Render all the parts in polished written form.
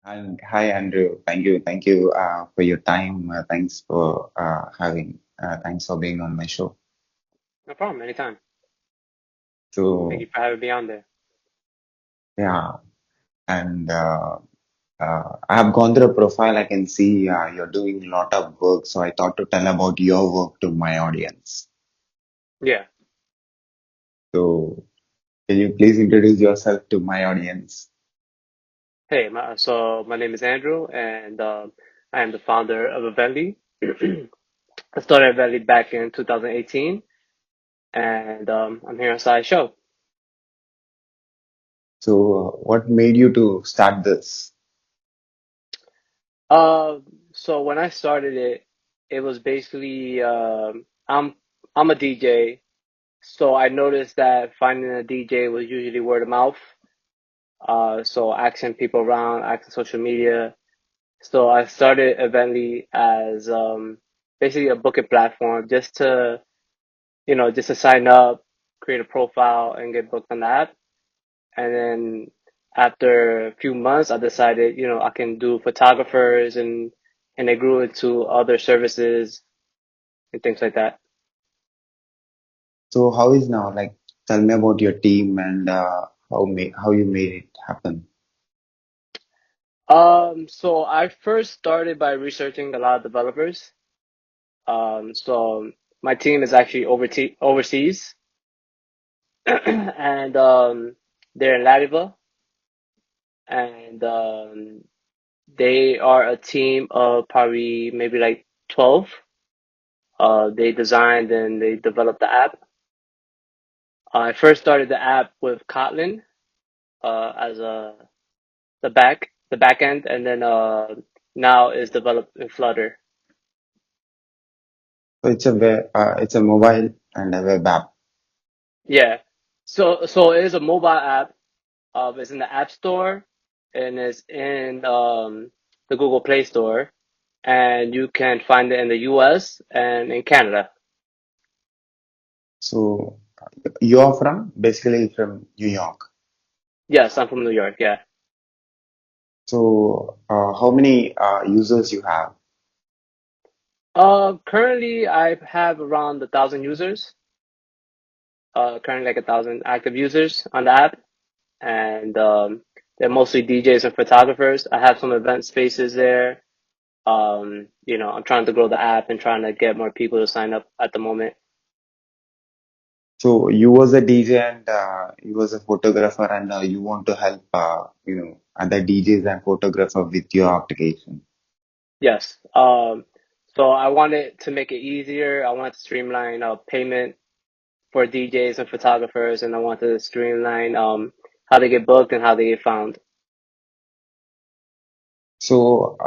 And hi, Andrew. Thank you for your time. Thanks for thanks for being on my show. No problem, anytime. Thank you So for having me on there. yeah, and I have gone through a profile. I can see you're doing a lot of work. So I thought to tell about your work to my audience. Yeah. So can you please introduce yourself to my audience? Hey, my name is Andrew, and I am the founder of Evently. I started Evently back in 2018, and I'm here on Sai Show. So what made you to start this? Uh, so when I started it, it was basically I'm a DJ, so I noticed that finding a DJ was usually word of mouth. So asking people around, asking social media. So I started Evently as basically a booking platform just to, just to sign up, create a profile, and get booked on the app. And then after a few months, I decided, I can do photographers and it grew into other services and things like that. So how is now? Like, tell me about your team and how you made it happen. So I first started by researching a lot of developers. So my team is actually overseas, and they're in Latvia, and they are a team of probably maybe like 12. They designed and they developed the app. I first started the app with Kotlin as the back end, and then now is developed in Flutter. So it's a mobile and a web app. Yeah. So it is a mobile app. It's in the App Store and it's in the Google Play Store, and you can find it in the US and in Canada. So you're basically from New York. Yes, I'm from New York. Yeah. So how many users you have? Currently I have around 1,000 users. Currently like 1,000 active users on the app, and they're mostly DJs and photographers. I have some event spaces there. I'm trying to grow the app and trying to get more people to sign up at the moment. So you was a DJ and you was a photographer and you want to help other DJs and photographer with your application. Yes. So I wanted to make it easier. I wanted to streamline payment for DJs and photographers, and I wanted to streamline how they get booked and how they get found. So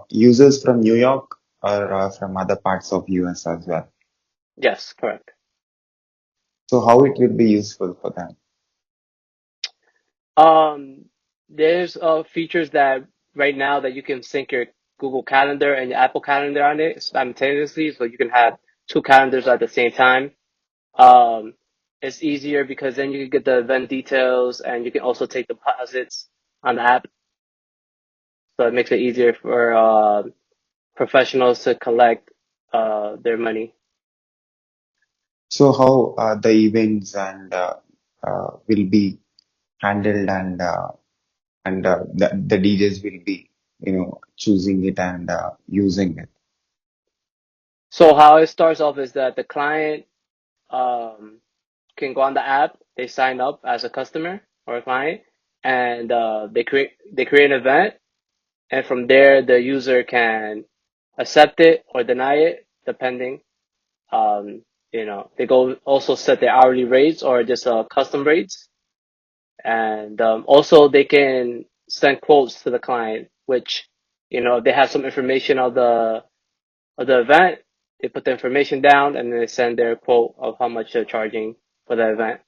users from New York or from other parts of US as well. Yes, correct. So how it will be useful for them? Um, there's features that right now that you can sync your Google Calendar and your Apple Calendar on it simultaneously, so you can have two calendars at the same time. Um, it's easier because then you can get the event details and you can also take deposits on the app, so it makes it easier for professionals to collect their money. So how the events and will be handled and the DJs will be choosing it and using it. So how it starts off is that the client um, can go on the app, they sign up as a customer or a client, and they create an event, and from there the user can accept it or deny it depending. Um, they go also set their hourly rates or just custom rates, and also they can send quotes to the client, which they have some information of the event. They put the information down and then they send their quote of how much they're charging for the event.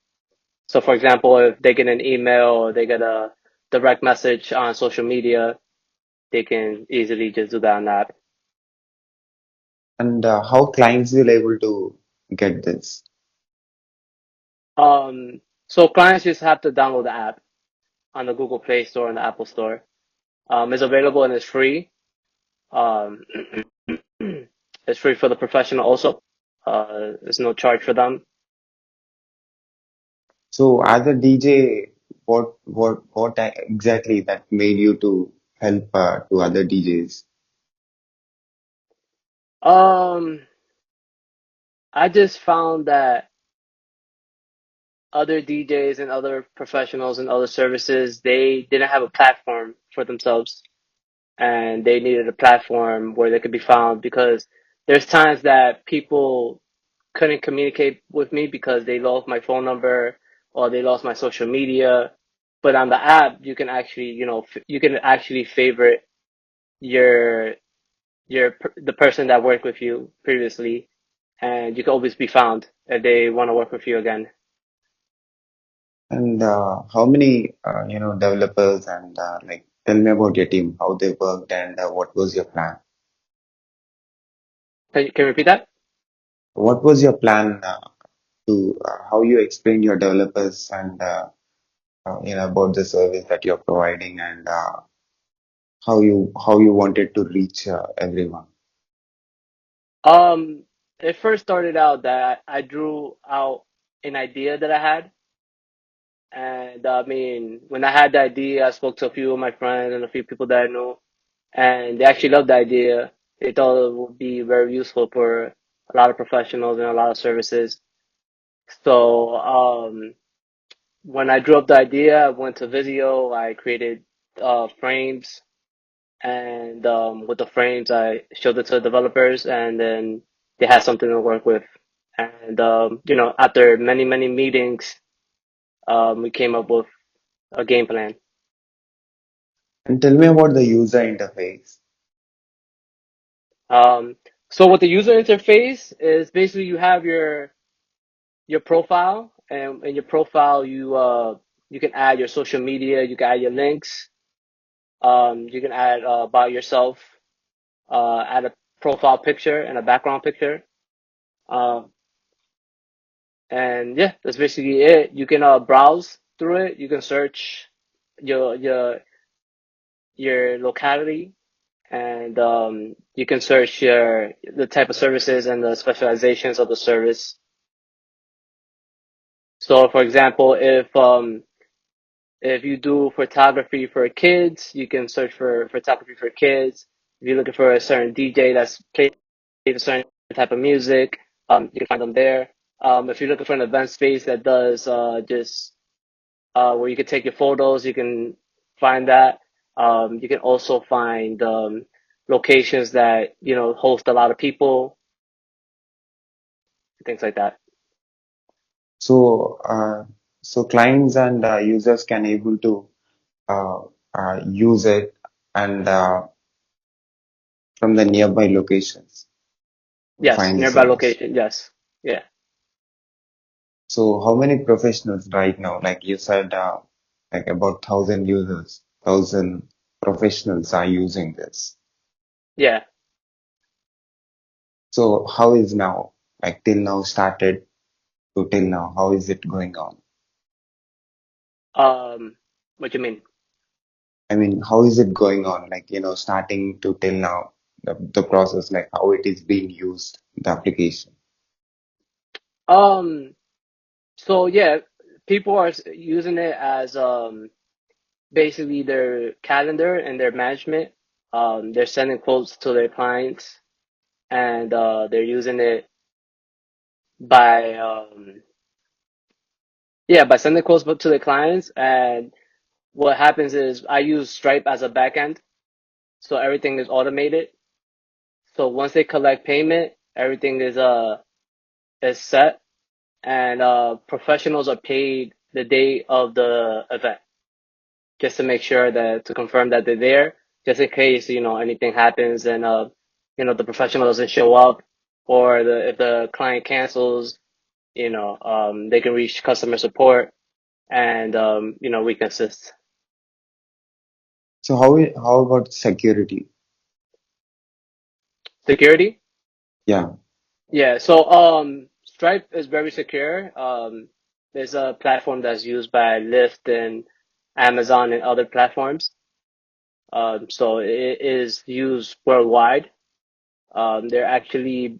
So, for example, if they get an email or they get a direct message on social media, they can easily just do that on that. And how clients will able to get this. So clients just have to download the app on the Google Play Store and the Apple Store. It's available and it's free. Um, it's free for the professional also. There's no charge for them. So as a DJ, what exactly that made you to help to other DJs? Um, I just found that other DJs and other professionals and other services, they didn't have a platform for themselves, and they needed a platform where they could be found because there's times that people couldn't communicate with me because they lost my phone number or they lost my social media. But on the app, you can actually, you can actually favorite your the person that worked with you previously, and you can always be found if they want to work with you again. And how many developers and like tell me about your team, how they worked and what was your plan? Can you repeat that? What was your plan to how you explained your developers and about the service that you're providing and how you wanted to reach everyone? Um, it first started out that I drew out an idea that I had. And I mean, when I had the idea, I spoke to a few of my friends and a few people that I know, and they actually loved the idea. They thought it would be very useful for a lot of professionals and a lot of services. So, when I drew up the idea, I went to Visio, I created frames, and with the frames, I showed it to the developers, and then they had something to work with. And after many, many meetings, we came up with a game plan. And tell me about the user interface. Um, so with the user interface is basically you have your profile, and in your profile you can add your social media, you can add your links, you can add about yourself, add a profile picture and a background picture, um, and yeah, that's basically it. You can browse through it. You can search your your your locality, and you can search the type of services and the specializations of the service. So, for example, if you do photography for kids, you can search for photography for kids. If you're looking for a certain DJ that's plays a certain type of music, you can find them there. If you're looking for an event space that does just where you can take your photos, you can find that. You can also find locations that host a lot of people, things like that. So so clients and users can able to uh, use it and from the nearby locations to Yes, find the nearby service. location. Yes, yeah. So how many professionals right now? Like you said, like about 1,000 users, 1,000 professionals are using this. Yeah. So how is now? Like till now started to till now, how is it going on? What do you mean? I mean, how is it going on? Like, starting to till now, the process, like how it is being used, the application. Um, so yeah, people are using it as basically their calendar and their management. They're sending quotes to their clients, and they're using it by by sending quotes to the clients. And what happens is I use Stripe as a backend, so everything is automated. So once they collect payment, everything is set, and professionals are paid the day of the event, just to make sure that to confirm that they're there, just in case anything happens and the professional doesn't show up, or if the client cancels, they can reach customer support, and we can assist. So how about security? Security. Yeah. Yeah, so Stripe is very secure. There's a platform that's used by Lyft and Amazon and other platforms. So it is used worldwide. They're actually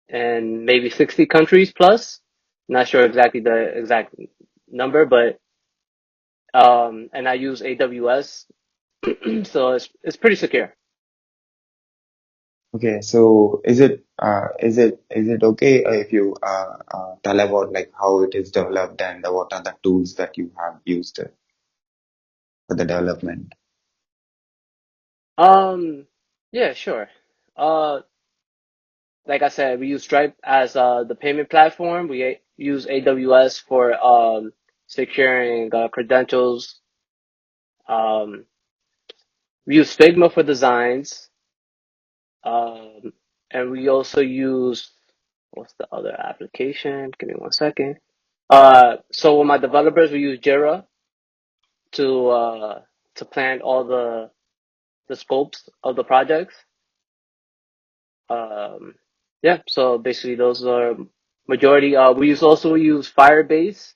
in maybe 60 countries plus. Not sure exactly the exact number, but and I use AWS, so it's pretty secure. Okay, so is it okay if you tell about like how it is developed and what are the tools that you have used for the development? Um, yeah, sure. Uh, like I said, we use Stripe as the payment platform. Use AWS for securing credentials. Um, we use Figma for designs. Um, and we also use what's the other application? Give me 1 second. So with my developers, we use Jira to uh to plan all the scopes of the projects. Um, yeah, so basically those are majority. We use Firebase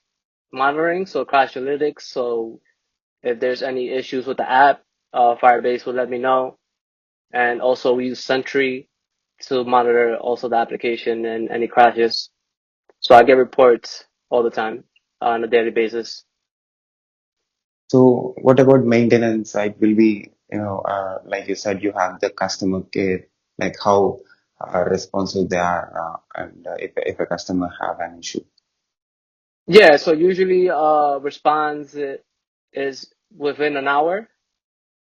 monitoring, so crash analytics. So if there's any issues with the app, Firebase will let me know. And also we use Sentry to monitor also the application and any crashes. So I get reports all the time on a daily basis. So what about maintenance? It will be, like you said, you have the customer care, like how responsive they are, and if a customer have an issue. Yeah, so usually response is within an hour.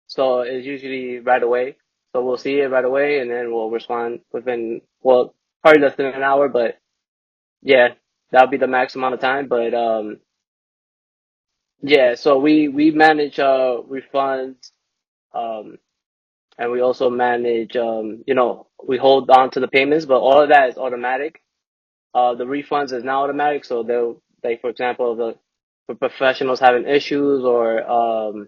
So it's usually right away. So we'll see it right away and then we'll respond within, well, probably less than an hour, but yeah, that'll be the max amount of time. But yeah, so we manage refunds, um and we also manage we hold on to the payments, but all of that is automatic. The refunds is now automatic, so they'll, like, for example, the for professionals having issues, or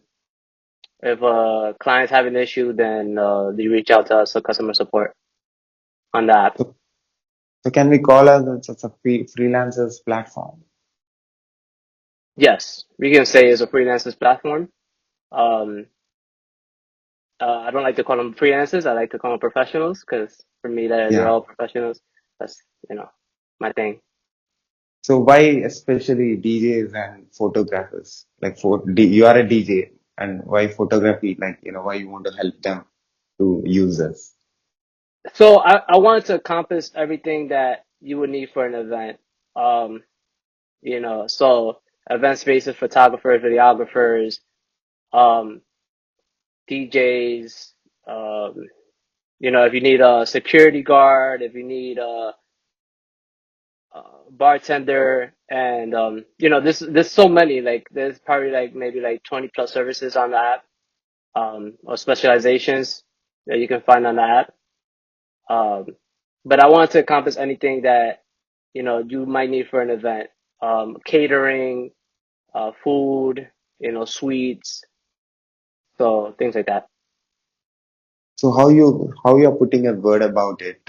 if a client's having an issue, then they reach out to us, so customer support on the app. So, so can we call us as a freelancers platform? Yes, we can say it's a freelancers platform. Um, I don't like to call them freelancers. I like to call them professionals because for me, they're Yeah. all professionals. That's, my thing. So why especially DJs and photographers? Like you are a DJ, and why photography? Like, why you want to help them to users? So I wanted to encompass everything that you would need for an event. Um, so event spaces, photographers, videographers, um, DJs, if you need a security guard, if you need a bartender, and there's so many, like there's probably like maybe like 20 plus services on the app, or specializations that you can find on the app. Um, but I wanted to encompass anything that you might need for an event. Catering, food, sweets, so things like that. So how you're putting a word about it,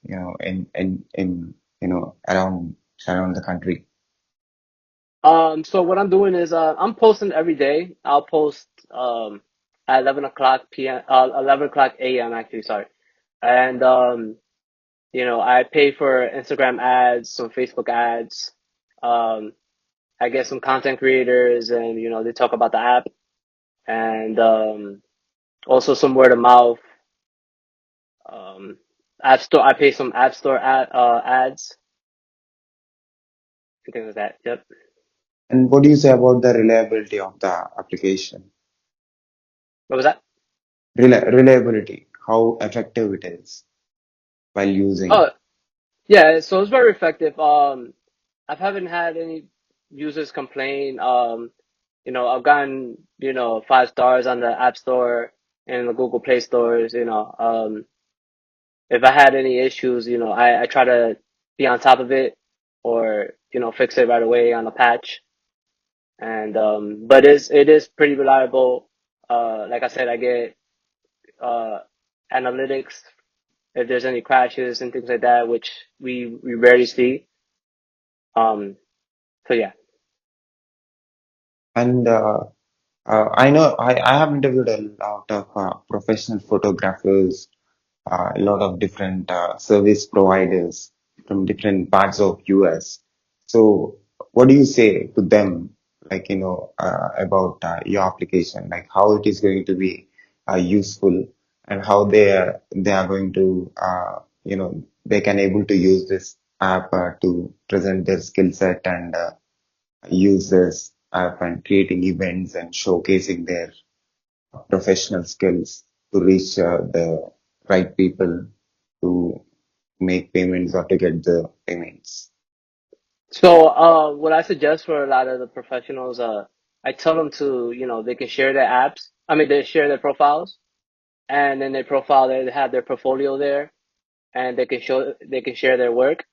in around the country? So what I'm doing is I'm posting every day. I'll post at 11 o'clock p.m. 11 o'clock a.m. actually, sorry. And I pay for Instagram ads, some Facebook ads. Um, I get some content creators, and they talk about the app, and also some word of mouth. Um, App Store. I pay some App Store ads and things like that. Yep. And what do you say about the reliability of the application? What was that? Reliability, how effective it is while using. Oh, yeah. So it's very effective. I haven't had any users complain. I've gotten 5 stars on the App Store and the Google Play stores. If I had any issues, I try to be on top of it, or fix it right away on a patch. And but it is pretty reliable. Like I said, I get uh analytics if there's any crashes and things like that, which we rarely see. Um, so yeah. And I know I have interviewed a lot of professional photographers, a lot of different service providers from different parts of US. So, what do you say to them, like, about your application, like how it is going to be useful and how they are going to, they can able to use this app to present their skill set and use this app and creating events and showcasing their professional skills to reach the right people to make payments or to get the payments. So, what I suggest for a lot of the professionals, I tell them to, they can share their apps. I mean, they share their profiles, and then their profile, they have their portfolio there, and they can share their work,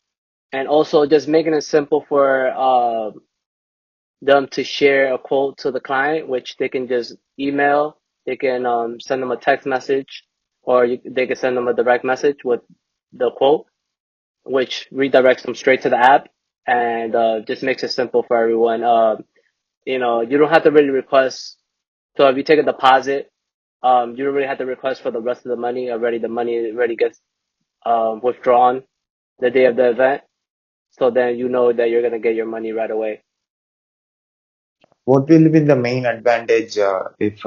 and also just making it simple for them to share a quote to the client, which they can just email. They can send them a text message, or they can send them a direct message with the quote, which redirects them straight to the app, and just makes it simple for everyone. You don't have to really request. So if you take a deposit, you don't really have to request for the rest of the money. Already, the money already gets withdrawn the day of the event. So then you know that you're gonna get your money right away. What will be the main advantage if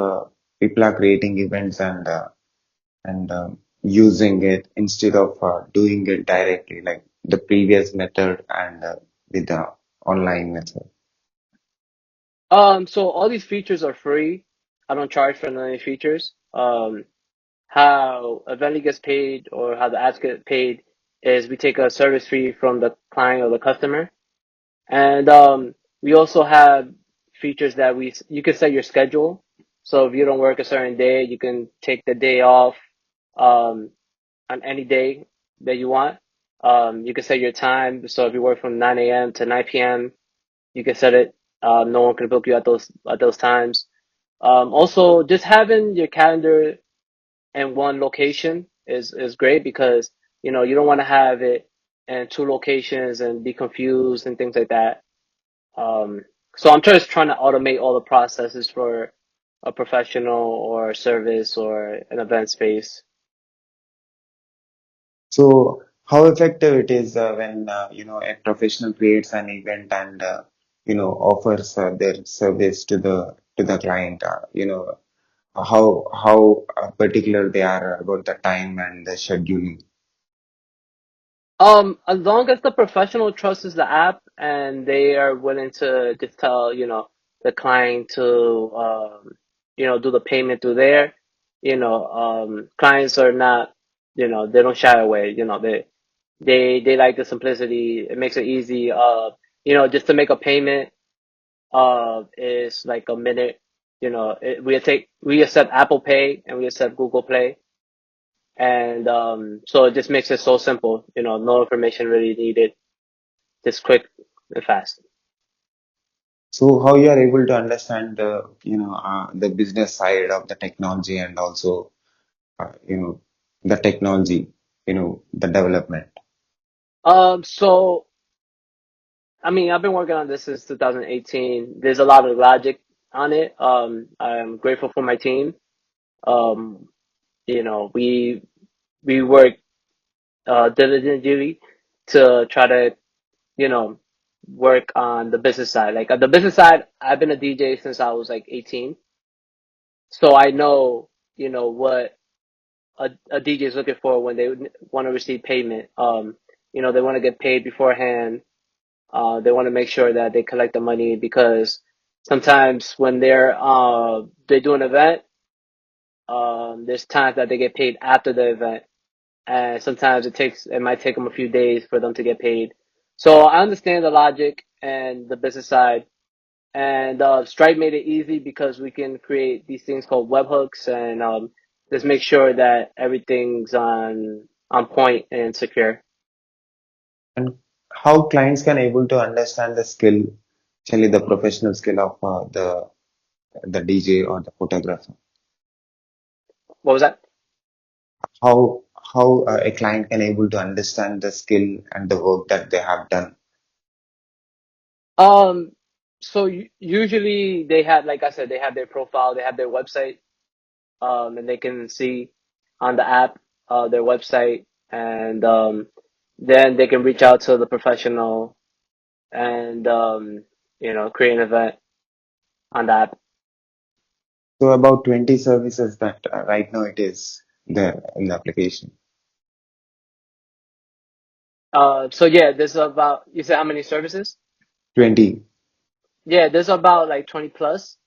people are creating events and using it instead of doing it directly, like the previous method and with the online method? So all these features are free. I don't charge for any features. How Evently gets paid or how the apps get paid is we take a service fee from the client or the customer, and we also have features that you can set your schedule. So if you don't work a certain day, you can take the day off um, on any day that you want. You can set your time. So if you work from 9 a.m. to 9 p.m., you can set it. No one can book you at those times. Also, just having your calendar in one location is great because you don't want to have it in two locations and be confused and things like that. Um, so I'm just trying to automate all the processes for a professional or service or an event space. So, how effective it is when a professional creates an event and offers their service to the client? How particular they are about the time and the scheduling. As long as the professional trusts the app and they are willing to just tell, the client to, do the payment through there, clients are not, they don't shy away, they like the simplicity. It makes it easy. Just to make a payment, is like a minute. We accept Apple Pay and we accept Google Play. And, so it just makes it so simple, no information really needed, just quick and fast. So, how you are able to understand the business side of the technology and also the technology, the development. So, I mean, I've been working on this since 2018. There's a lot of logic on it. I'm grateful for my team. Um, we work, diligently to try to, you know, work on the business side. Like on the business side, I've been a DJ since I was like 18. So I know, what a DJ is looking for when they want to receive payment. They want to get paid beforehand. They want to make sure that they collect the money because sometimes when they do an event, there's times that they get paid after the event, and sometimes it might take them a few days for them to get paid. So I understand the logic and the business side. And Stripe made it easy because we can create these things called webhooks and just make sure that everything's on point and secure. And how clients can able to understand the skill, actually the professional skill of the DJ or the photographer. What was that? How a client can able to understand the skill and the work that they have done. Um, Usually they have, like I said, they have their profile, they have their website, and they can see on the app, their website, and then they can reach out to the professional and create an event on the app. So about 20 services that right now it is there in the application. So yeah, there's about, you said how many services? 20. Yeah, there's about like 20 plus.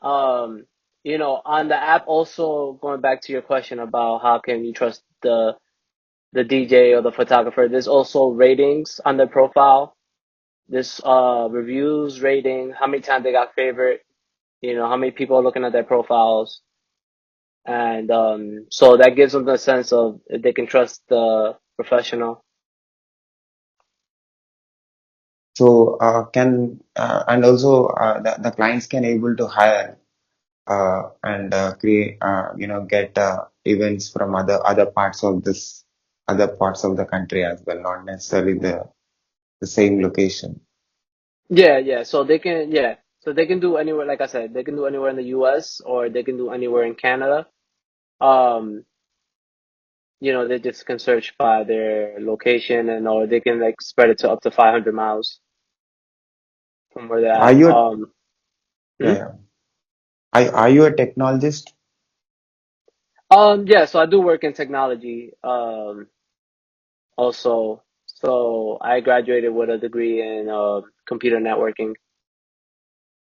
Um, on the app, also going back to your question about how can you trust the DJ or the photographer, there's also ratings on their profile. There's reviews, rating, how many times they got favorite, how many people are looking at their profiles. And so that gives them the sense of if they can trust the professional. So and also the clients can able to hire and create get events from other parts of this other parts of the country as well, not necessarily the same location. Yeah, yeah. So they can do anywhere, like I said, they can do anywhere in the US or they can do anywhere in Canada. Um, they just can search by their location and or they can like spread it to up to 500 miles from where they're Are at. you yeah, Mhm. yeah. Are you a technologist? Yeah, so I do work in technology, also. So I graduated with a degree in computer networking,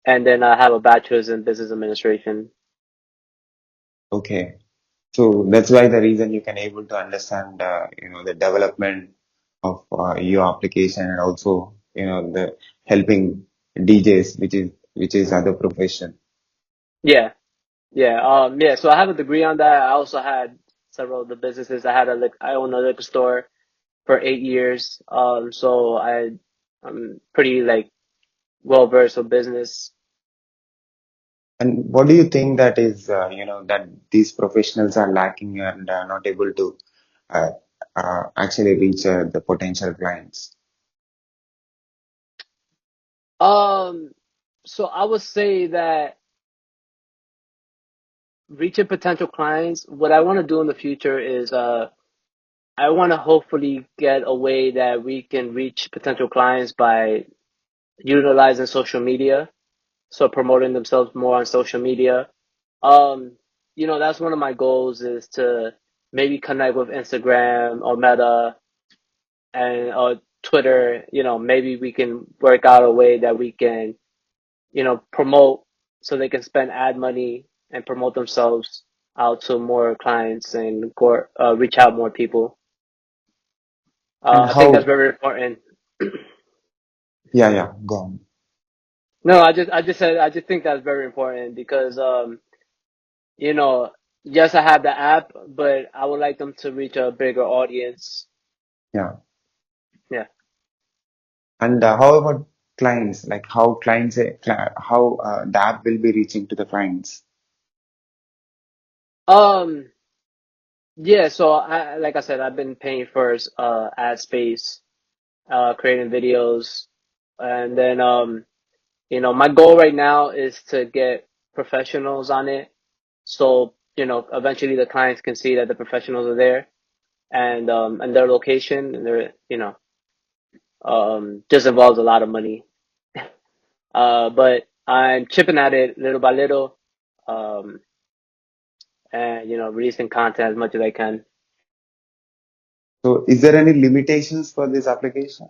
and then I have a bachelor's in business administration. Okay. So that's why the reason you can able to understand the development of your application, and also the helping DJs, which is other profession. Yeah, yeah, yeah. So I have a degree on that. I also had several of the businesses. I own a liquor store for 8 years. So I'm pretty like well versed with business. And what do you think that is, that these professionals are lacking and not able to uh, actually reach the potential clients? Um, so I would say that reaching potential clients, what I want to do in the future is I want to hopefully get a way that we can reach potential clients by utilizing social media, so promoting themselves more on social media. Um, that's one of my goals is to maybe connect with Instagram or Meta and Twitter. Maybe we can work out a way that we can, promote so they can spend ad money and promote themselves out to more clients and reach out more people. And I think that's how? very important. Yeah, yeah, go on. No, I just think that's very important because you know, yes, I have the app, but I would like them to reach a bigger audience. Yeah. Yeah. And how about clients? Like how how the app will be reaching to the clients? Um, yeah, so like I said, I've been paying for ad space, creating videos, and then my goal right now is to get professionals on it. So, eventually the clients can see that the professionals are there and their location and their, just involves a lot of money. But I'm chipping at it little by little, um, and releasing content as much as I can. So is there any limitations for this application?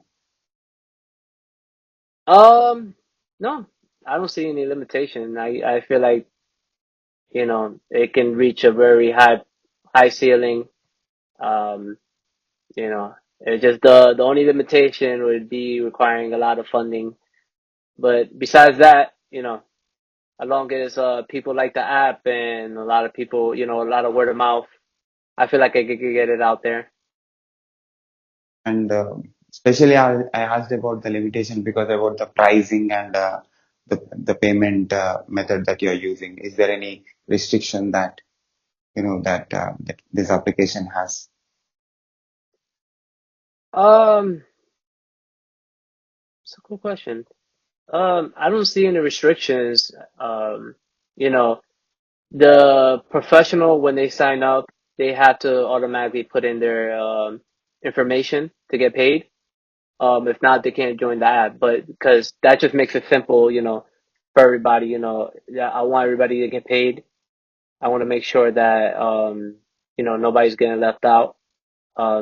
Um, no, I don't see any limitation. I feel like, it can reach a very high ceiling. Um, it's just the only limitation would be requiring a lot of funding. But besides that, as long as people like the app and a lot of people, a lot of word of mouth, I feel like I could get it out there. And especially I asked about the limitation because about the pricing and the payment method that you're using. Is there any restriction that that this application has? Um, it's a cool question. I don't see any restrictions. You know, the professional when they sign up, they have to automatically put in their information to get paid. If not, they can't join the app. But because that just makes it simple, for everybody. Yeah, I want everybody to get paid. I want to make sure that nobody's getting left out.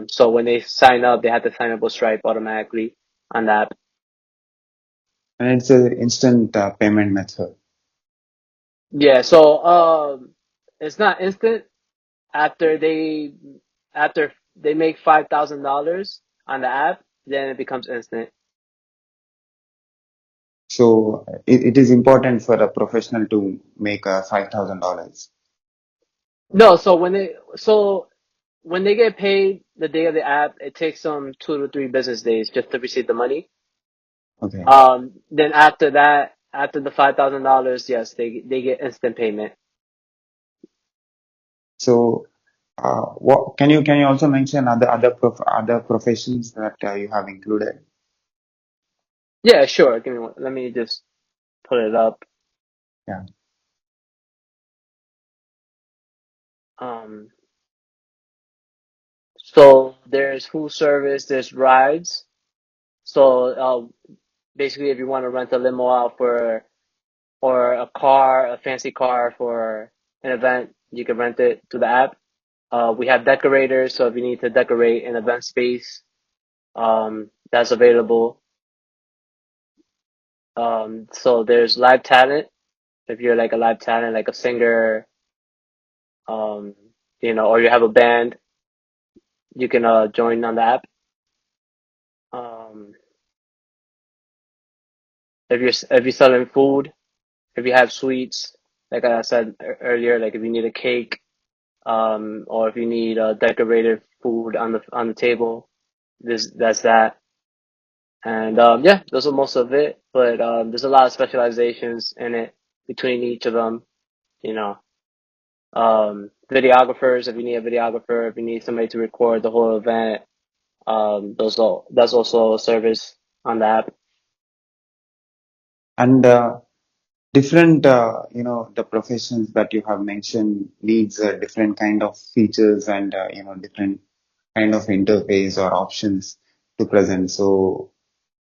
So when they sign up, they have to sign up with Stripe automatically on the app. And it's an instant payment method. Yeah. So it's not instant after they make $5,000 on the app, then it becomes instant. So it is important for a professional to make $5,000. No, so when they get paid the day of the app, it takes them 2 to 3 business days just to receive the money. Okay. Then after that, after the $5,000, yes, they get instant payment. So what can you also mention other professions that you have included? Yeah, sure. Let me just put it up. Yeah. Um, so there's food service, there's rides. So basically, if you want to rent a limo out for or a car, a fancy car for an event, you can rent it through the app. We have decorators, so if you need to decorate an event space, that's available. So there's live talent. If you're like a live talent, like a singer, um, or you have a band, you can join on the app. Um, if you're selling food, if you have sweets, like I said earlier, like if you need a cake, or if you need decorated food on the table, that's that. And yeah, those are most of it. But there's a lot of specializations in it between each of them. You know, videographers, if you need a videographer, if you need somebody to record the whole event, that's also a service on the app. And different, the professions that you have mentioned needs different kind of features and, different kind of interface or options to present. So,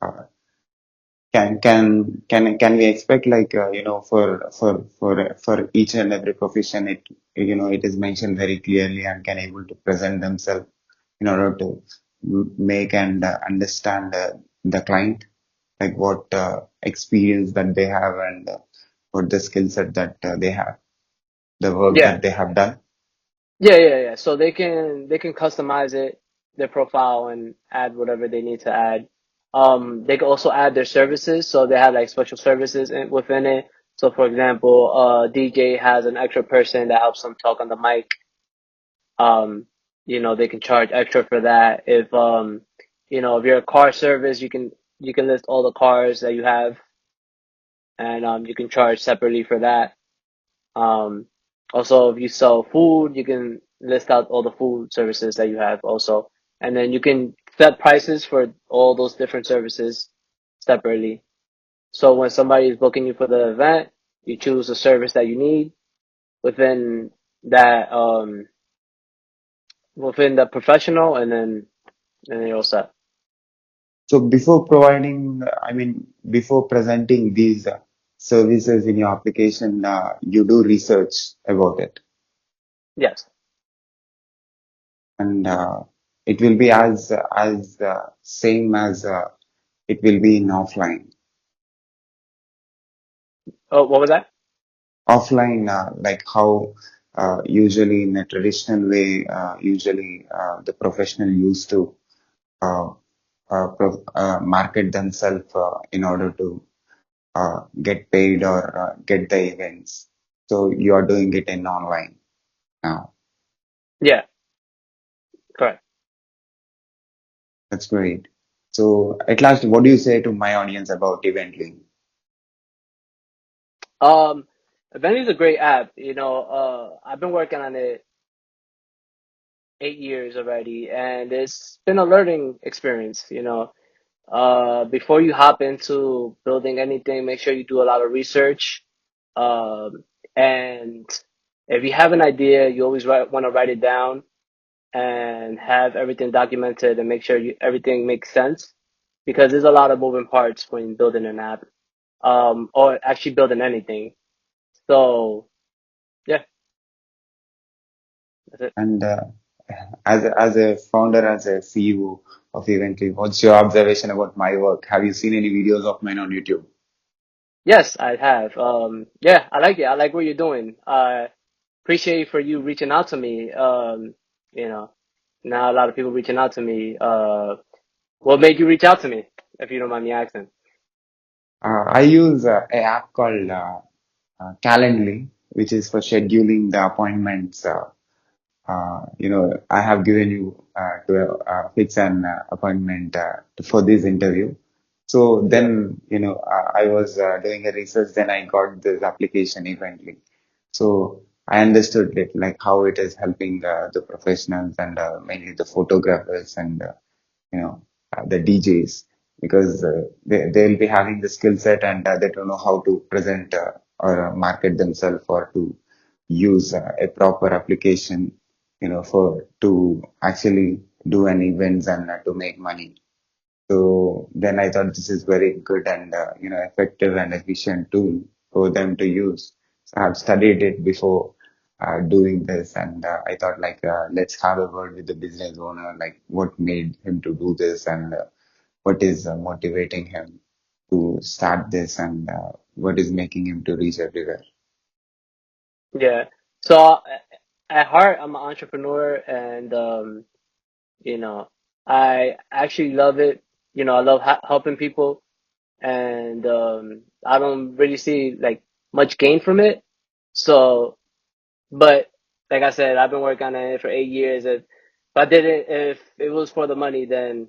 uh, can we expect like, for each and every profession, it is mentioned very clearly and can able to present themselves in order to make and understand the client, like what experience that they have and what the skill set that they have, the work Yeah, that they have done. yeah. So they can customize it, their profile, and add whatever they need to add. They can also add their services, so they have like special services within it. So, for example, DJ has an extra person that helps them talk on the mic. Um, they can charge extra for that. If you're a car service, you can list all the cars that you have, and you can charge separately for that. Um, Also, if you sell food, you can list out all the food services that you have also. And then you can set prices for all those different services separately. So when somebody is booking you for the event, you choose the service that you need within that within the professional, and then you're all set. So before providing, I mean, before presenting these services in your application, you do research about it, Yes. and it will be as same as it will be in offline. Oh, what was that? Offline, like how usually in a traditional way, usually the professional used to uh, market themselves in order to get paid or get the events. So you are doing it in online now. Yeah, correct. That's great. So at last, what do you say to my audience about Evently? Um, Evently is a great app. I've been working on it 8 years already, and it's been a learning experience. before you hop into building anything, make sure you do a lot of research. And if you have an idea, you always want to write it down and have everything documented and make sure everything makes sense because there's a lot of moving parts when building an app, or actually building anything. So yeah, that's it. And as a founder, as a CEO of Evently, what's your observation about my work? Have you seen any videos of mine on YouTube? Yes, I have. Yeah, I like it. I like what you're doing. Appreciate for you reaching out to me. You know, now a lot of people reaching out to me. What made you reach out to me, if you don't mind me asking? I use a app called Calendly, which is for scheduling the appointments. I have given you to fix an appointment for this interview. So Yeah, then, I was doing a research, then I got this application eventually. So I understood it, like how it is helping the professionals and mainly the photographers and the DJs because they'll be having the skill set and they don't know how to present or market themselves or to use a proper application, for to actually do an events and to make money. So then I thought this is very good and effective and efficient tool for them to use. So I've studied it before doing this, and I thought like let's have a word with the business owner, like what made him to do this and what is motivating him to start this and what is making him to reach everywhere. yeah. So at heart, I'm an entrepreneur, and you know, I actually love it. I love helping people, and I don't really see like much gain from it. So, but like I said, I've been working on it for 8 years. If it was for the money, then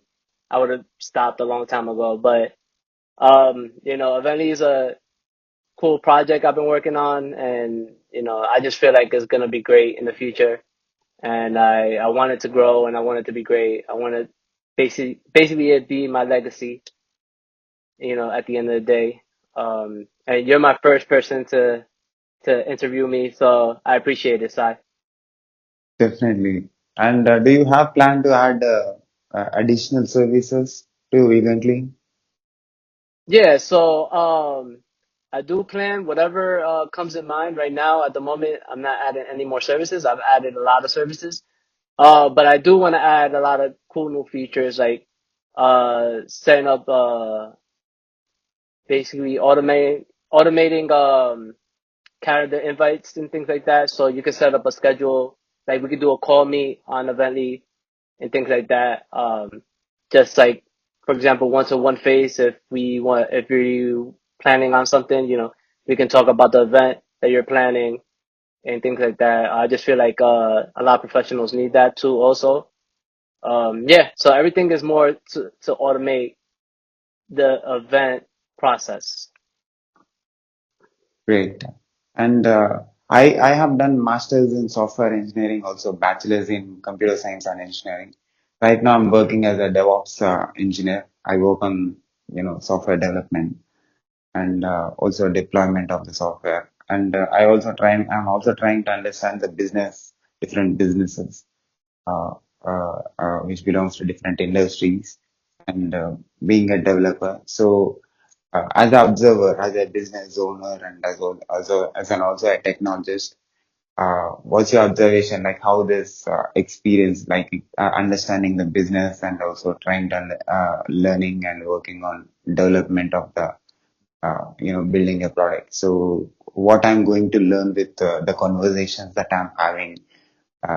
I would have stopped a long time ago. But Evently is a cool project I've been working on, and I just feel like it's gonna be great in the future. And I want it to grow, and I want it to be great. I want to basically it be my legacy. At the end of the day. And you're my first person to interview me, so I appreciate it, Sai. Definitely. And do you have plan to add additional services to Evently? Yeah, so I do plan whatever comes in mind right now. At the moment, I'm not adding any more services. I've added a lot of services. But I do want to add a lot of cool new features like setting up basically automating calendar invites and things like that. So you can set up a schedule. Like we could do a call meet on Evently and things like that. Just like, for example, once in one phase, if you're planning on something, we can talk about the event that you're planning and things like that. I just feel like a lot of professionals need that too, also. Yeah, so everything is more to automate the event process. Great. And I have done masters in software engineering, also bachelors in computer science and engineering. Right now I'm working as a DevOps engineer. I work on, software development and also deployment of the software. And I'm also trying to understand the different businesses, uh, which belongs to different industries and being a developer. So as an observer, as a business owner, and as an also a technologist, what's your observation like how this experience, like understanding the business and also trying to learning and working on development of the building a product. So what I'm going to learn with the conversations that I'm having,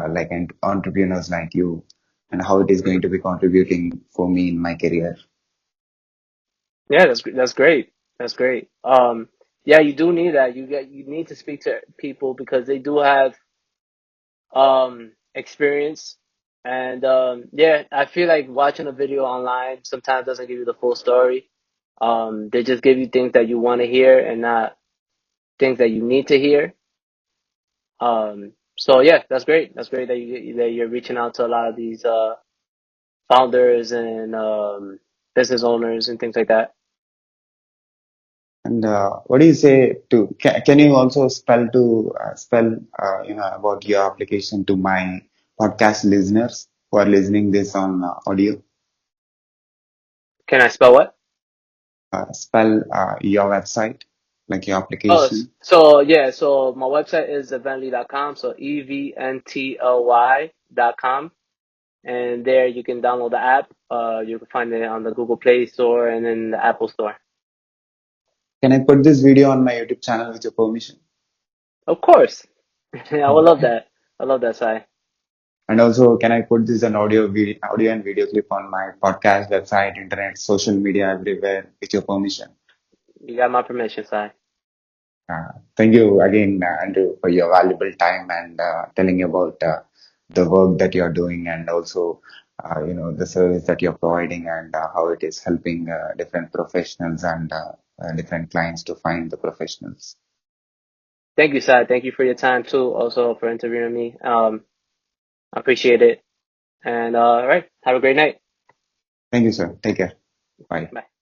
like entrepreneurs like you, and how it is going to be contributing for me in my career. Yeah, that's great. That's great. Yeah, you do need that. You need to speak to people because they do have experience. And yeah, I feel like watching a video online sometimes doesn't give you the full story. They just give you things that you want to hear and not things that you need to hear. So yeah, that's great. That's great that you're reaching out to a lot of these founders and business owners and things like that. And what do you say to, can you also spell about your application to my podcast listeners who are listening this on audio? Can I spell what? Spell your website, like your Oh, application. so yeah, so my website is evently.com, so evntly.com, and there you can download the app. You can find it on the Google Play Store and then the Apple Store. Can I put this video on my YouTube channel with your permission? Of course. I would love that. I love that, Sai. And also, can I put this an audio and video clip on my podcast, website, internet, social media, everywhere with your permission? You got my permission, Sai. Thank you again, Andrew, for your valuable time and telling about the work that you're doing and also, the service that you're providing and how it is helping different professionals and different clients to find the professionals. Thank you, Sai. Thank you for your time too, also for interviewing me. I appreciate it. And all right, have a great night. Thank you, sir. Take care. Bye. Bye.